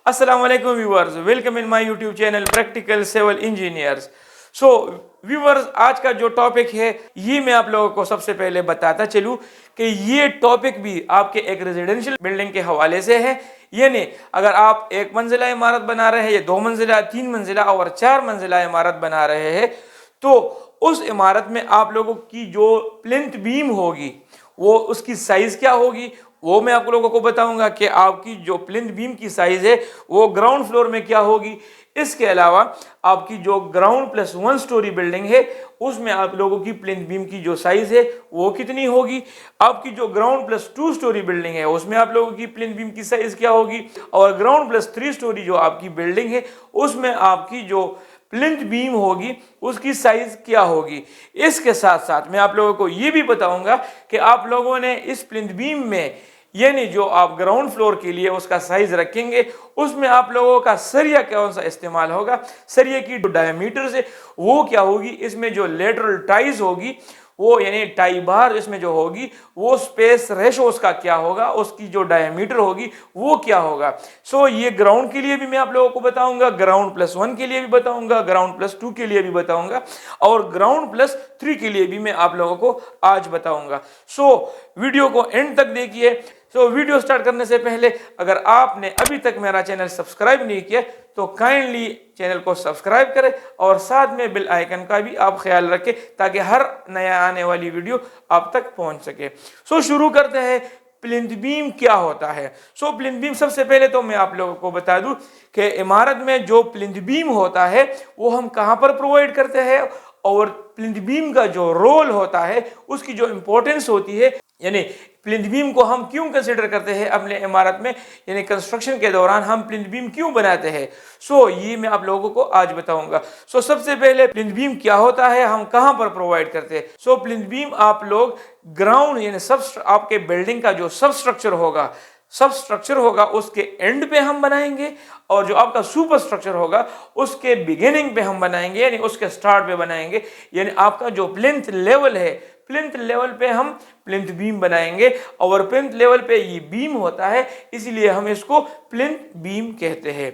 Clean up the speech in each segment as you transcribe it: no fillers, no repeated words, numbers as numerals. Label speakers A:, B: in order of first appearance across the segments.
A: अस्सलाम वालेकुम viewers, welcome in my YouTube channel practical civil engineers. So viewers, आज का जो टॉपिक है ये मैं आप लोगों को सबसे पहले बताता चलूं कि ये टॉपिक भी आपके एक रेजिडेंशियल बिल्डिंग के हवाले से है। यानी अगर आप एक मंजिला इमारत बना रहे हैं या दो मंजिला, तीन मंजिला और चार मंजिला इमारत बना रहे हैं तो उस इमारत में आप लोगों की जो प्लिंथ बीम होगी वो उसकी साइज क्या होगी वो मैं आप लोगों को बताऊंगा कि आपकी जो प्लिंथ बीम की साइज है वो ग्राउंड फ्लोर में क्या होगी। इसके अलावा आपकी जो ground plus one story building है उसमें आप लोगों की प्लिंथ बीम की जो साइज है वो कितनी होगी। आपकी जो ground plus two story building है उसमें आप लोगों की प्लिंथ बीम की साइज क्या होगी, और ग्राउंड प्लस थ्री स्टोरी जो आपकी बिल्डिंग है उसमें आपकी जो प्लिंथ बीम होगी उसकी साइज क्या होगी। इसके साथ साथ मैं आप लोगों को ये भी बताऊंगा कि आप लोगों ने इस प्लिंथ बीम में यानी जो आप ग्राउंड फ्लोर के लिए उसका साइज रखेंगे उसमें आप लोगों का सरिया कौन सा इस्तेमाल होगा, सरिया की जो डायमीटर से वो क्या होगी, इसमें जो लेटरल टाइज होगी वो यानी टाई बार इसमें जो होगी वो स्पेस रेशो उसका क्या होगा, उसकी जो डायमीटर होगी वो क्या होगा। सो ये ग्राउंड के लिए भी मैं आप लोगों को बताऊंगा, ग्राउंड प्लस वन के लिए भी बताऊंगा, ग्राउंड प्लस टू के लिए भी बताऊंगा और ग्राउंड प्लस थ्री के लिए भी मैं आप लोगों को आज बताऊंगा। सो वीडियो को एंड तक देखिए। वीडियो स्टार्ट करने से पहले अगर आपने अभी तक मेरा चैनल सब्सक्राइब नहीं किया तो काइंडली चैनल को सब्सक्राइब करें और साथ में बेल आइकन का भी आप ख्याल रखें ताकि हर नया आने वाली वीडियो आप तक पहुंच सके। शुरू करते हैं, प्लिंथ बीम क्या होता है। प्लिंथ बीम सबसे पहले तो मैं आप लोगों को बता दूं कि इमारत में जो प्लिंथ बीम होता है वो हम कहां पर प्रोवाइड करते हैं और प्लिंथ बीम का जो रोल होता है उसकी जो इंपॉर्टेंस होती है, यानी प्लिंथ बीम को हम क्यों कंसीडर करते हैं अपने इमारत में, यानी कंस्ट्रक्शन के दौरान हम प्लिंथ बीम क्यों बनाते हैं। ये मैं आप लोगों को आज बताऊंगा। सबसे पहले प्लिंथ बीम क्या होता है, हम कहां पर प्रोवाइड करते हैं। प्लिंथ बीम आप लोग ग्राउंड यानी आपके बिल्डिंग का जो सब स्ट्रक्चर होगा उसके एंड पे हम बनाएंगे और जो आपका सुपर स्ट्रक्चर होगा उसके बिगिनिंग पे हम बनाएंगे यानी उसके स्टार्ट पे बनाएंगे। यानी आपका जो प्लिंथ लेवल है, प्लिंथ लेवल पे हम प्लिंथ बीम बनाएंगे और प्लिंथ लेवल पे ये बीम होता है इसलिए हम इसको प्लिंथ बीम कहते हैं।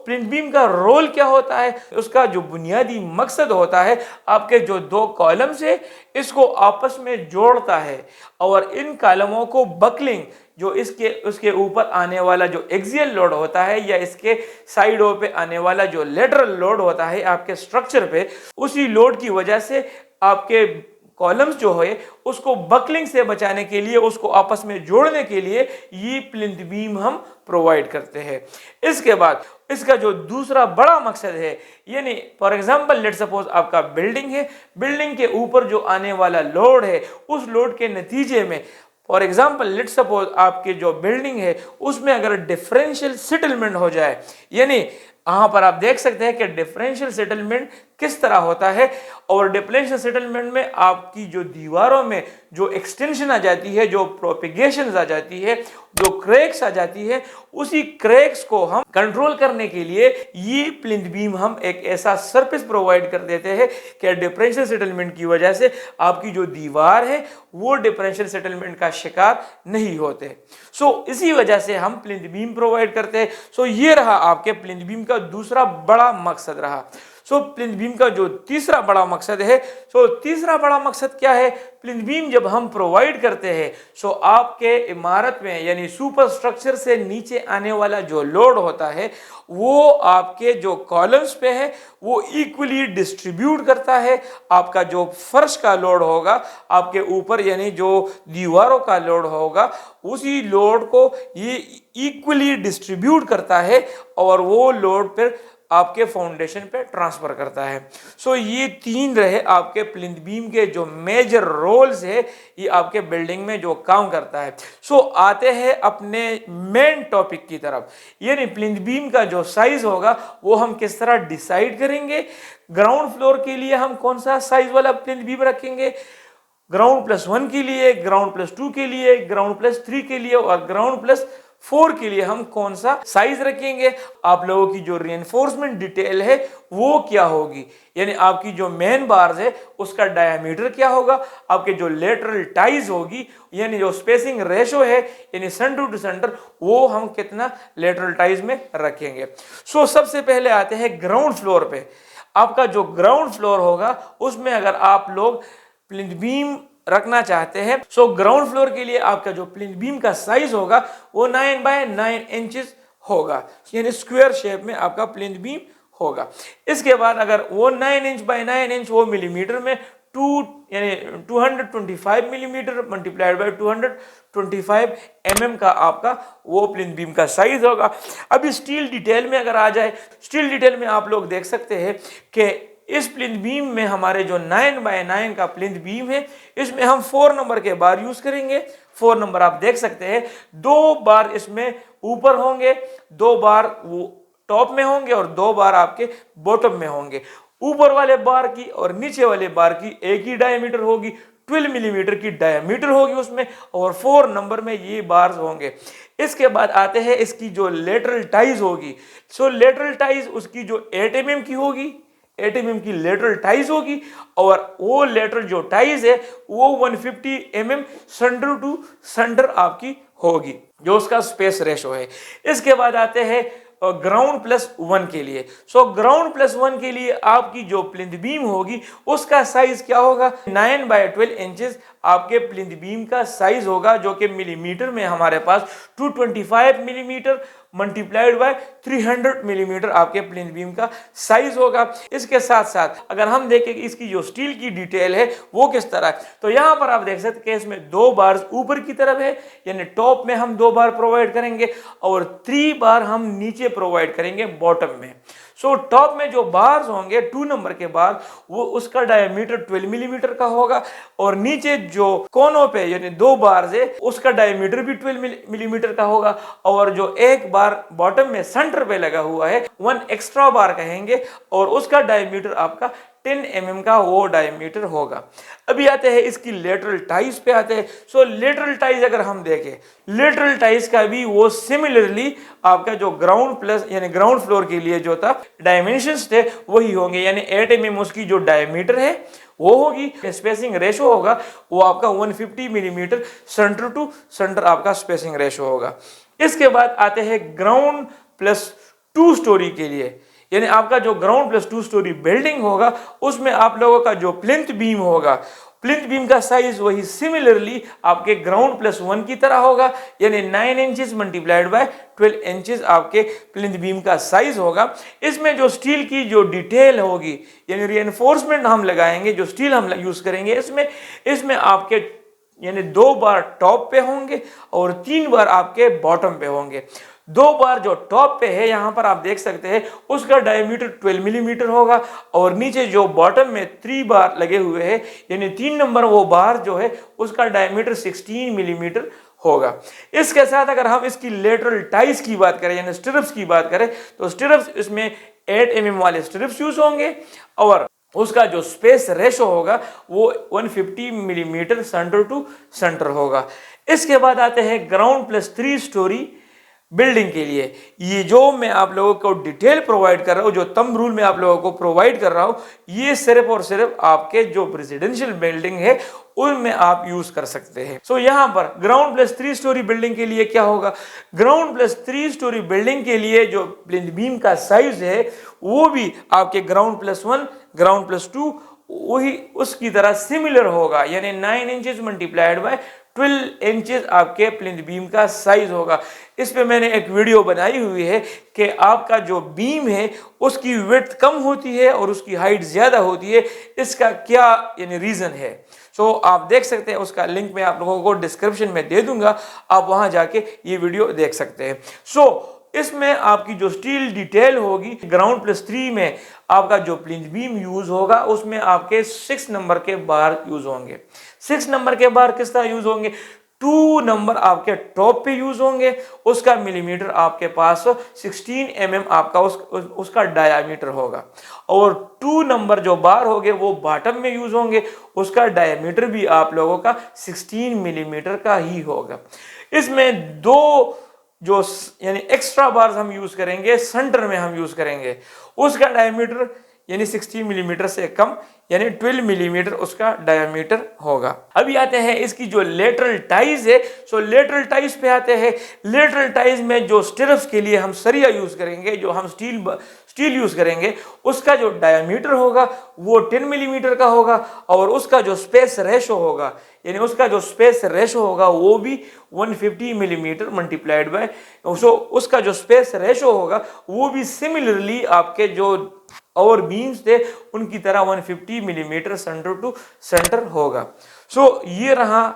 A: प्लिंथ बीम का रोल क्या होता है, उसका जो बुनियादी मकसद होता है आपके जो दो कॉलम्स है इसको आपस में जोड़ता है और इन कॉलमों को बकलिंग जो उसके ऊपर आने वाला जो एक्सियल लोड होता है या इसके साइडों पे आने वाला जो लेटरल लोड होता है आपके स्ट्रक्चर पे, उसी लोड की वजह से आपके कॉलम्स जो है उसको बकलिंग से बचाने के लिए, उसको आपस में जोड़ने के लिए ये प्लिंथ बीम हम प्रोवाइड करते हैं। इसके बाद इसका जो दूसरा बड़ा मकसद है, यानी फॉर एग्जांपल लेट सपोज आपका बिल्डिंग है, बिल्डिंग के ऊपर जो आने वाला लोड है उस लोड के नतीजे में फॉर एग्जाम्पल लेट सपोज आपके जो बिल्डिंग है उसमें अगर डिफरेंशियल सेटलमेंट हो जाए, यानी यहां पर आप देख सकते हैं कि डिफरेंशियल सेटलमेंट किस तरह होता है और डिफरेंशियल सेटलमेंट में आपकी जो दीवारों में जो एक्सटेंशन आ जाती है, जो प्रोपिगेशन आ जाती है, जो क्रैक्स आ जाती है, उसी क्रैक्स को हम कंट्रोल करने के लिए ये प्लिंथ बीम हम एक ऐसा सरफेस प्रोवाइड कर देते हैं कि डिफरेंशियल सेटलमेंट की वजह से आपकी जो दीवार है वो डिफरेंशियल सेटलमेंट का शिकार नहीं होते। इसी वजह से हम प्लिंथ बीम प्रोवाइड करते हैं। ये रहा आपके प्लिंथ बीम का दूसरा बड़ा मकसद रहा। प्लिंथ बीम का जो तीसरा बड़ा मकसद है, तीसरा बड़ा मकसद क्या है, प्लिंथ बीम जब हम प्रोवाइड करते हैं आपके इमारत में यानी सुपर स्ट्रक्चर से नीचे आने वाला जो लोड होता है वो आपके जो कॉलम्स पे है वो इक्वली डिस्ट्रीब्यूट करता है। आपका जो फर्श का लोड होगा आपके ऊपर यानी जो दीवारों का लोड होगा उसी लोड को ये इक्वली डिस्ट्रीब्यूट करता है और वो लोड पर आपके फाउंडेशन पे ट्रांसफर करता है। ये तीन रहे आपके प्लिंथ बीम के जो मेजर रोल्स है, ये आपके बिल्डिंग में जो काम करता है। आते हैं अपने मेन टॉपिक की तरफ, यानी प्लिंथ बीम का जो साइज होगा वो हम किस तरह डिसाइड करेंगे। ग्राउंड फ्लोर के लिए हम कौन सा साइज वाला प्लिंथ बीम रखेंगे, ग्राउंड प्लस वन के लिए, ग्राउंड प्लस टू के लिए, ग्राउंड प्लस थ्री के लिए और ग्राउंड प्लस 4 के लिए हम कौन सा साइज रखेंगे, आप लोगों की जो रीइंफोर्समेंट डिटेल है वो क्या होगी, यानी आपकी जो मेन बार्स है उसका डायमीटर क्या होगा, आपके जो लेटरल टाइज होगी यानी जो स्पेसिंग रेशो है यानी सेंटर टू सेंटर वो हम कितना लेटरल टाइज में रखेंगे। सो सबसे पहले आते हैं ग्राउंड फ्लोर पे। आपका जो ग्राउंड फ्लोर होगा उसमें अगर आप लोग प्लिंथ बीम रखना चाहते हैं, सो ग्राउंड फ्लोर के लिए आपका जो प्लिंथ बीम का साइज होगा वो 9 बाय 9 इंचेस होगा, यानी स्क्वायर शेप में आपका प्लिंथ बीम होगा। इसके बाद अगर वो 9 इंच बाय 9 इंच वो मिलीमीटर में 225 मिलीमीटर मल्टीप्लाइड बाय 225 का आपका वो प्लिंथ बीम का साइज होगा। अभी स्टील डिटेल में अगर आ जाए, स्टील डिटेल में आप लोग देख सकते हैं कि इस प्लिंथ बीम में हमारे जो 9 बाय 9 का प्लिंथ बीम है इसमें हम 4 नंबर के बार यूज करेंगे। 4 नंबर आप देख सकते हैं, 2 बार इसमें ऊपर होंगे, 2 बार वो टॉप में होंगे और 2 बार आपके बॉटम में होंगे। ऊपर वाले बार की और नीचे वाले बार की एक ही डायमीटर होगी, 12 मिलीमीटर की डायमीटर होगी उसमें, और 4 नंबर में ये बार्स होंगे। इसके बाद आते हैं इसकी जो लेटरल टाइज होगी। सो लेटरल टाइज उसकी जो 8 mm की होगी, 8 mm की लेटरल टाइज होगी, और वो लेटरल जो टाइज है वो 150 mm सेंटर टू सेंटर आपकी होगी, जो उसका स्पेस रेशो है। इसके बाद आते हैं ग्राउंड प्लस 1 के लिए। सो ग्राउंड प्लस 1 के लिए आपकी जो प्लिंथ बीम होगी उसका साइज क्या होगा, 9 बाय 12 इंचेस आपके प्लिंथ बीम का साइज होगा, जो कि मिलीमीटर में हमारे पास 225 मिलीमीटर मल्टीप्लाइड बाय 300 मिलीमीटर आपके प्लिंथ बीम का साइज होगा। इसके साथ साथ अगर हम देखें कि इसकी जो स्टील की डिटेल है वो किस तरह है, तो यहां पर आप देख सकते हैं इसमें 2 बार ऊपर की तरफ है, यानी टॉप में हम 2 बार प्रोवाइड करेंगे और 3 बार हम नीचे प्रोवाइड करेंगे बॉटम में। सो टॉप में जो बार्स होंगे 2 नंबर के बार वो उसका डायमीटर 12 मिलीमीटर का होगा, और नीचे जो कोनों पे यानी 2 बार्स है उसका डायमीटर भी 12 मिलीमीटर का होगा, और जो एक बार बॉटम में सेंटर पे लगा हुआ है 1 एक्स्ट्रा बार कहेंगे, और उसका डायमीटर आपका 10 mm का वो डायमीटर होगा। अभी आते हैं इसकी लेटरल टाइज पे आते हैं। सो लेटरल टाइज अगर हम देखें, लेटरल टाइज का भी वो सिमिलरली आपका जो ग्राउंड प्लस यानी ग्राउंड फ्लोर के लिए जो था डायमेंशंस थे वही होंगे, यानी 8 mm उसकी जो डायमीटर है वो होगी, स्पेसिंग रेशो होगा वो आपका 150 मिलीमीटर सेंटर टू सेंटर आपका स्पेसिंग रेशो होगा। इसके बाद आते हैं ग्राउंड प्लस 2 स्टोरी के लिए, यानी आपका जो ग्राउंड प्लस 2 स्टोरी बिल्डिंग होगा उसमें आप लोगों का जो प्लिंथ बीम होगा, प्लिंथ बीम का साइज वही सिमिलरली आपके ग्राउंड प्लस 1 की तरह होगा, यानी 9 इंचेस मल्टीप्लाइड बाय 12 इंचेस आपके प्लिंथ बीम का साइज होगा। इसमें जो स्टील की जो डिटेल होगी यानी रीइंफोर्समेंट हम लगाएंगे, जो स्टील हम यूज करेंगे इसमें आपके यानी 2 बार टॉप पे होंगे और 3 बार आपके बॉटम पे होंगे। 2 बार जो टॉप पे है यहां पर आप देख सकते हैं उसका डायमीटर 12 मिलीमीटर होगा, और नीचे जो बॉटम में 3 बार लगे हुए हैं यानी 3 नंबर वो बार जो है उसका डायमीटर 16 मिलीमीटर होगा। इसके साथ अगर हम इसकी लेटरल टाइज की बात करें यानी स्टिरप्स की बात करें, तो स्टिरप्स इसमें 8 mm वाले स्टिरप्स यूज होंगे, और उसका जो स्पेस रेशो होगा वो 150 मिलीमीटर सेंटर टू सेंटर होगा। इसके बाद आते हैं ग्राउंड प्लस 3 स्टोरी बिल्डिंग के लिए। ये जो मैं आप लोगों को डिटेल प्रोवाइड कर रहा हूँ, जो थंब रूल में आप लोगों को प्रोवाइड कर रहा हूँ, ये सिर्फ और सिर्फ आपके जो रेजिडेंशियल बिल्डिंग है उनमें आप यूज कर सकते हैं। सो यहाँ पर ग्राउंड प्लस 3 स्टोरी बिल्डिंग के लिए क्या होगा, ग्राउंड प्लस 3 स्टोरी बिल्डिंग के लिए जो प्लिंथ बीम का साइज है वो भी आपके ग्राउंड प्लस 1 ग्राउंड प्लस 2 वही उसकी तरह सिमिलर होगा, यानी 9 इंचेस मल्टीप्लाइड बाय 12 इंचेस आपके प्लिंथ बीम का साइज होगा। इस पे मैंने एक वीडियो बनाई हुई है कि आपका जो बीम है उसकी विड्थ कम होती है और उसकी हाइट ज्यादा होती है, इसका क्या यानी रीजन है। सो आप देख सकते हैं, उसका लिंक मैं आप लोगों को डिस्क्रिप्शन में दे दूंगा, आप वहां जाके ये वीडियो देख सकते हैं। सो इसमें आपकी जो स्टील डिटेल होगी ग्राउंड प्लस 3 में आपका जो प्लिंथ बीम यूज होगा उसमें आपके 6 नंबर के बार यूज होंगे। 6 नंबर के बार किस तरह यूज होंगे, 2 नंबर आपके टॉप पे यूज होंगे, उसका मिलीमीटर आपके पास 16 mm आपका उसका डायामीटर होगा, और 2 नंबर जो बार होंगे वो बॉटम में यूज होंगे, उसका डायामीटर भी आप लोगों का 16 मिलीमीटर का ही होगा। इसमें 2 यानी एक्स्ट्रा बार्स हम यूज करेंगे, सेंटर में हम यूज करेंगे, उसका डायमीटर यानी 16 मिलीमीटर से कम यानी 12 मिलीमीटर उसका डायमीटर होगा। अभी आते हैं इसकी जो लेटरल टाइज है। सो लेटरल टाइज पे आते हैं। लेटरल टाइज में जो स्टिरप्स के लिए हम सरिया यूज करेंगे, जो हम स्टील यूज करेंगे, उसका जो डायमीटर होगा वो 10 मिलीमीटर का होगा और उसका जो स्पेस रेशो होगा यानी उसका जो स्पेस रेशो होगा वो भी 150 मिलीमीटर मल्टीप्लाइड बाय, सो उसका जो स्पेस रेशो होगा वो भी सिमिलरली आपके जो और बीम्स थे उनकी तरह 150 मिलीमीटर सेंटर टू सेंटर होगा। सो ये रहा